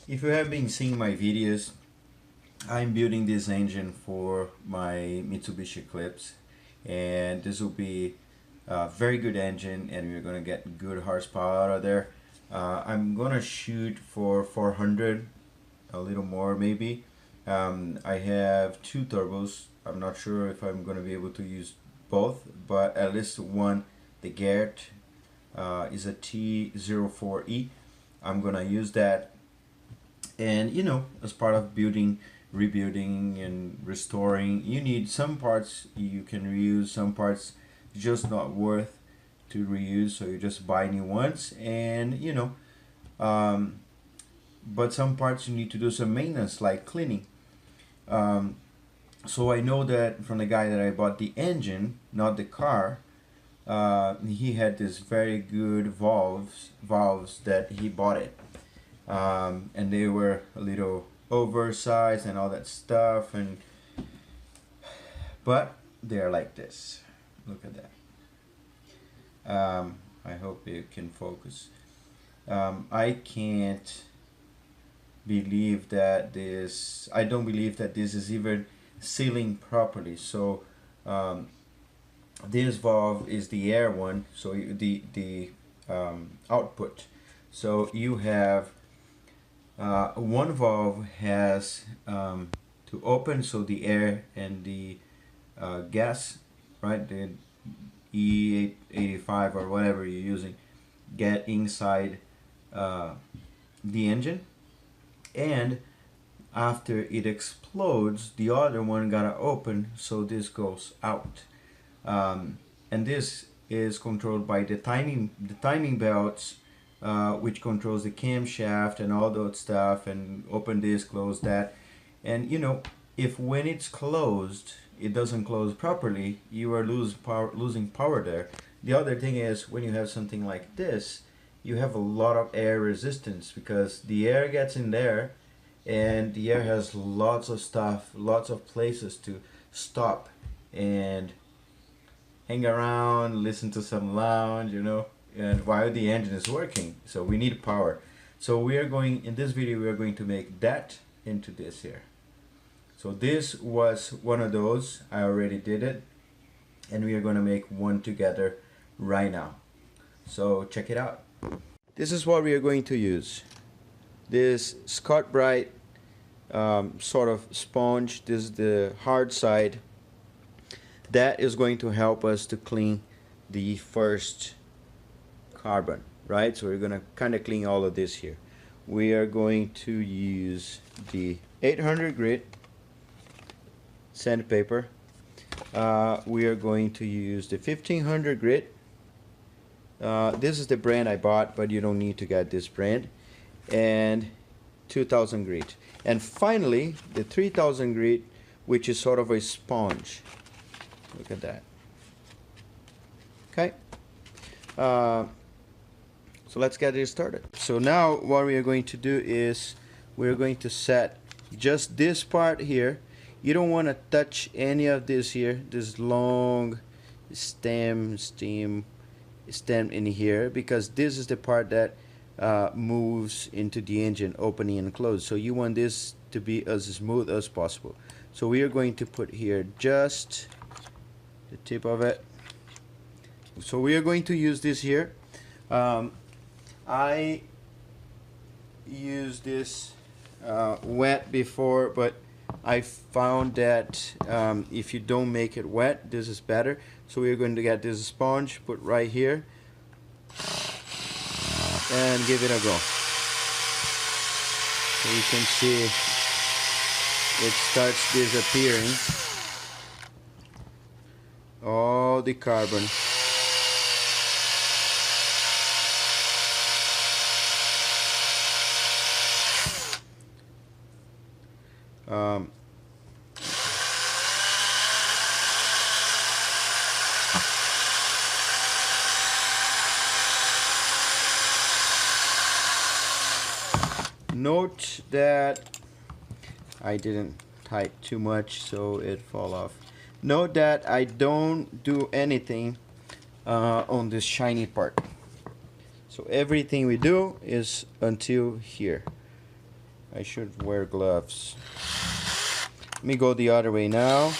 If you have been seeing my videos, I'm building this engine for my Mitsubishi Eclipse, and this will be a very good engine and we're gonna get good horsepower out of there. I'm gonna shoot for 400, a little more maybe. I have two turbos. I'm not sure if I'm gonna be able to use both, but at least one, the Garrett, is a T04E. I'm gonna use that, and as part of building, rebuilding and restoring, you need some parts you can reuse, some parts just not worth to reuse, so you just buy new ones. And um, but some parts you need to do some maintenance like cleaning. um, so I know that from the guy that I bought the engine, not the car. He had this very good valves that he bought it, and they were a little oversized and all that stuff, and but they're like this. Look at that. I hope you can focus. I can't believe that this. I don't believe that this is even sealing properly. So this valve is the air one. So the output. So you have one valve has to open, so the air and the gas, right, the E85 or whatever you're using, get inside the engine, and after it explodes, the other one gotta open, so this goes out. And this is controlled by the timing belts, which controls the camshaft and all that stuff, and open this, close that. And if when it's closed, it doesn't close properly, you are losing power there. The other thing is, when you have something like this, you have a lot of air resistance, because the air gets in there, and the air has lots of stuff, lots of places to stop and hang around, listen to some lounge, and while the engine is working. So we need power. So we are going, in this video, we are going to make that into this here. So this was one of those. I already did it, and we are going to make one together right now. So check it out. This is what we are going to use. This Scott Bright sort of sponge. This is the hard side. That is going to help us to clean the first carbon, right? So we're going to kind of clean all of this here. We are going to use the 800 grit sandpaper. We are going to use the 1500 grit. This is the brand I bought, but you don't need to get this brand. And 2000 grit. And finally, the 3000 grit, which is sort of a sponge. Look at that. Okay. So let's get it started. So now what we are going to do is we're going to set just this part here. You don't want to touch any of this here, this long stem in here, because this is the part that moves into the engine, opening and close. So you want this to be as smooth as possible. So we are going to put here just the tip of it. So we are going to use this here. I used this wet before, but I found that if you don't make it wet, this is better. So we're going to get this sponge, put right here, and give it a go. So you can see it starts disappearing, all the carbon. Note that I didn't tie too much, so it fall off. Note that I don't do anything on this shiny part. So everything we do is until here. I should wear gloves. Let me go the other way now.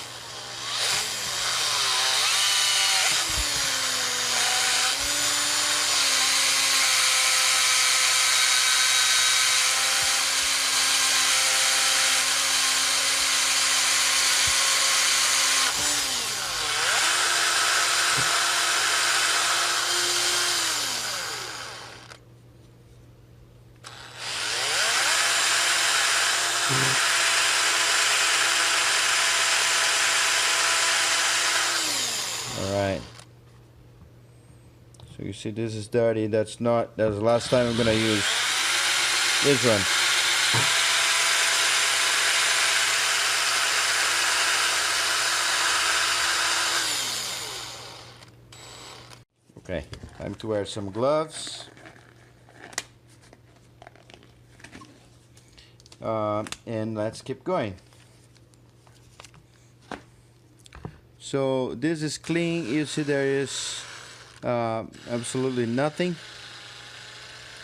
Alright. So you see this is dirty. That's the last time I'm gonna use this one. Okay, time to wear some gloves. And let's keep going. So this is clean. You see there is absolutely nothing.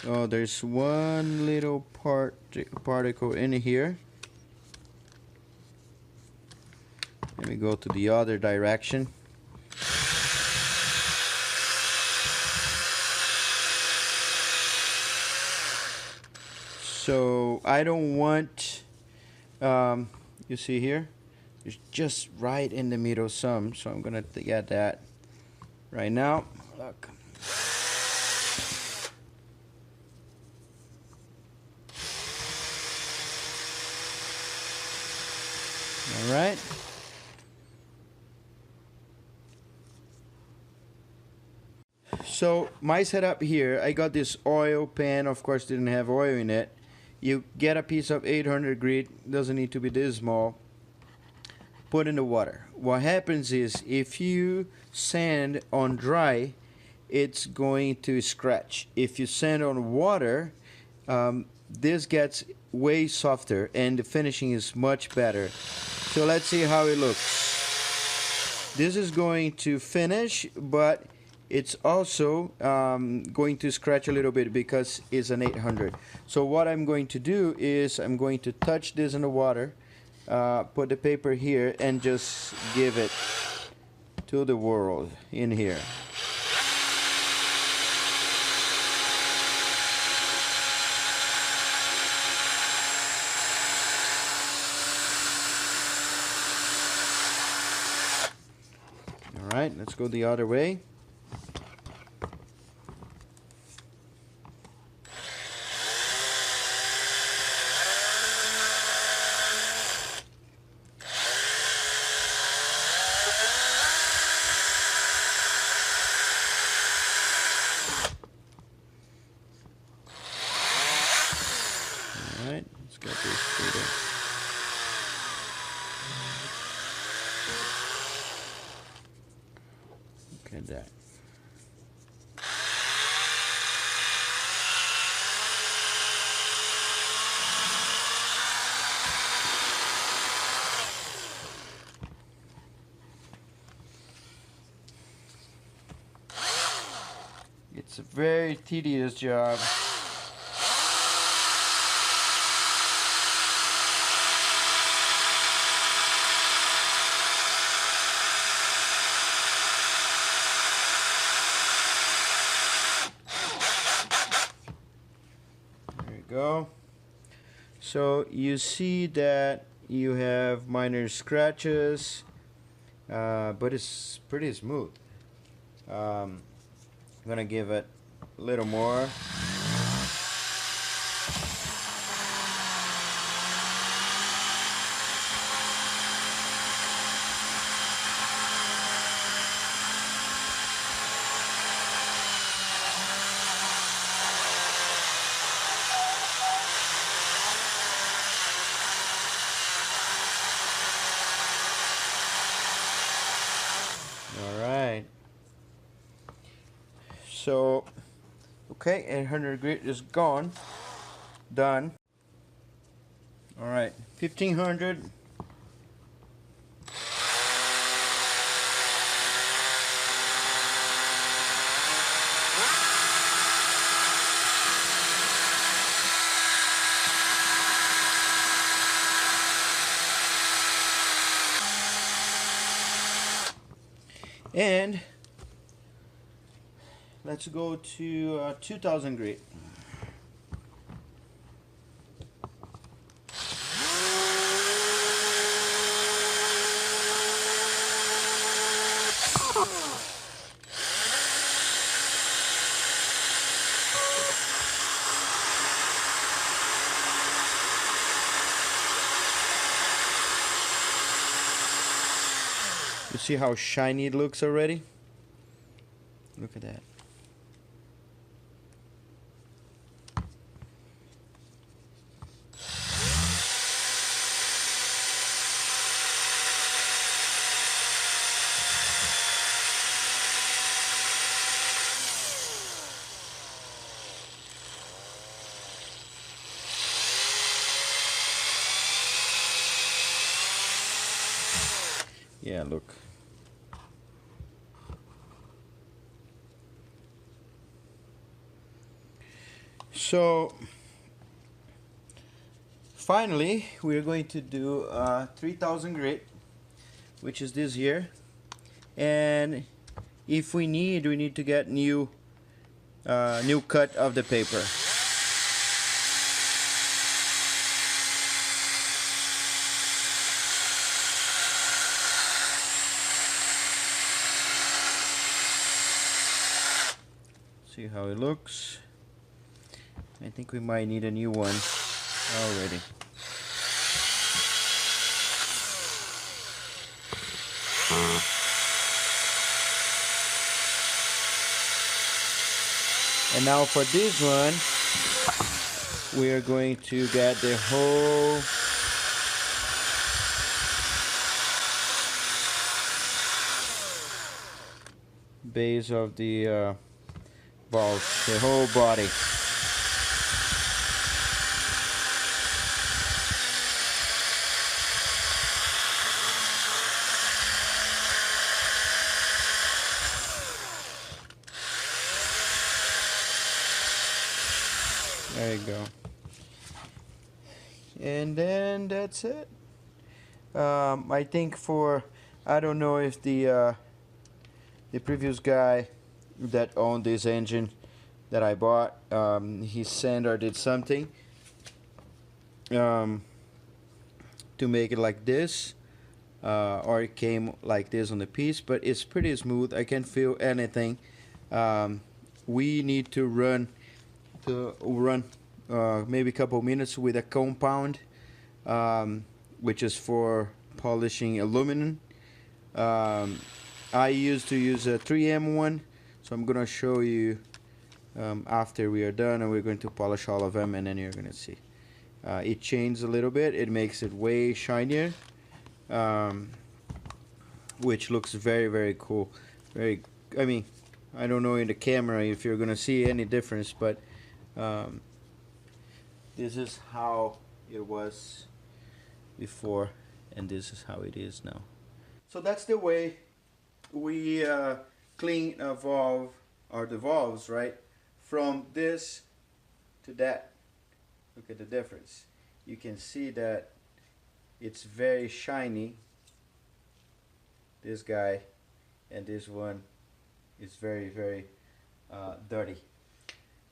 Oh, there's one little particle in here. Let me go to the other direction. So I don't want, you see here, it's just right in the middle some, so I'm gonna get that right now. Look. All right. So my setup here, I got this oil pan. Of course, didn't have oil in it. You get a piece of 800 grit, doesn't need to be this small. Put in the water. What happens is if you sand on dry, it's going to scratch. If you sand on water, this gets way softer and the finishing is much better. So let's see how it looks. This is going to finish, but it's also going to scratch a little bit because it's an 800. So what I'm going to do is I'm going to touch this in the water, put the paper here, and just give it to the world in here. All right, let's go the other way. Alright, let's get this straight up. Look at that. It's a very tedious job. Go. So you see that you have minor scratches, but it's pretty smooth. I'm gonna give it a little more. Alright, so okay, 800 grit is gone, done. Alright, 1500. And let's go to 2000 grit. You see how shiny it looks already? Look at that. Yeah, look. So finally we're going to do 3000 grit, which is this here, and if we need to get new cut of the paper. See how it looks. I think we might need a new one already. And now for this one, we are going to get the whole base of the valve, the whole body. There you go. And then that's it. I think I don't know if the previous guy that owned this engine that I bought, he sent or did something to make it like this, or it came like this on the piece, but it's pretty smooth. I can't feel anything. We need to run maybe a couple minutes with a compound, which is for polishing aluminum. I used to use a 3M one, so I'm gonna show you after we are done, and we're going to polish all of them, and then you're gonna see it changes a little bit. It makes it way shinier, which looks very, very cool. I mean, I don't know in the camera if you're gonna see any difference, but this is how it was before, and this is how it is now. So that's the way we clean a valve, or the valves, right? From this to that. Look at the difference. You can see that it's very shiny, this guy, and this one is very, very dirty.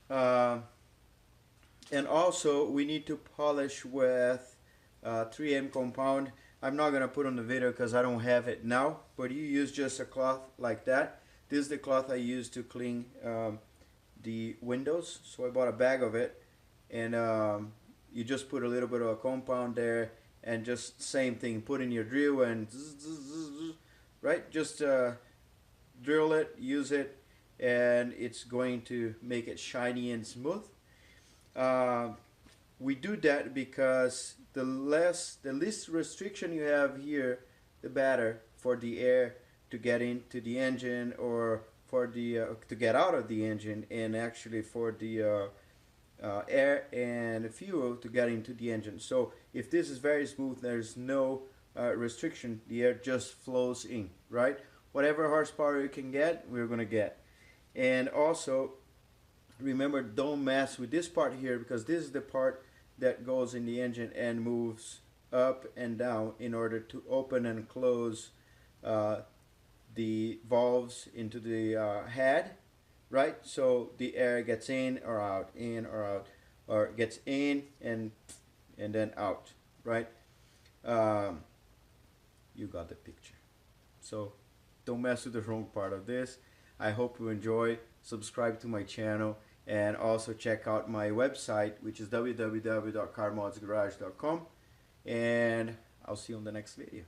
And also we need to polish with 3M compound. I'm not gonna put on the video because I don't have it now, but you use just a cloth like that. This is the cloth I use to clean the windows, so I bought a bag of it, and you just put a little bit of a compound there, and just same thing, put in your drill and right, just drill it, use it, and it's going to make it shiny and smooth. We do that because the least restriction you have here, the better for the air to get into the engine, or for the to get out of the engine, and actually for the air and fuel to get into the engine. So if this is very smooth, there's no restriction, the air just flows in, right? Whatever horsepower you can get, we're gonna get. And also remember, don't mess with this part here, because this is the part that goes in the engine and moves up and down in order to open and close the valves into the head, right? So the air gets in or out, or gets in and then out, right? Um, you got the picture. So don't mess with the wrong part of this. I hope you enjoy. Subscribe to my channel and also check out my website, which is www.carmodsgarage.com. And I'll see you on the next video.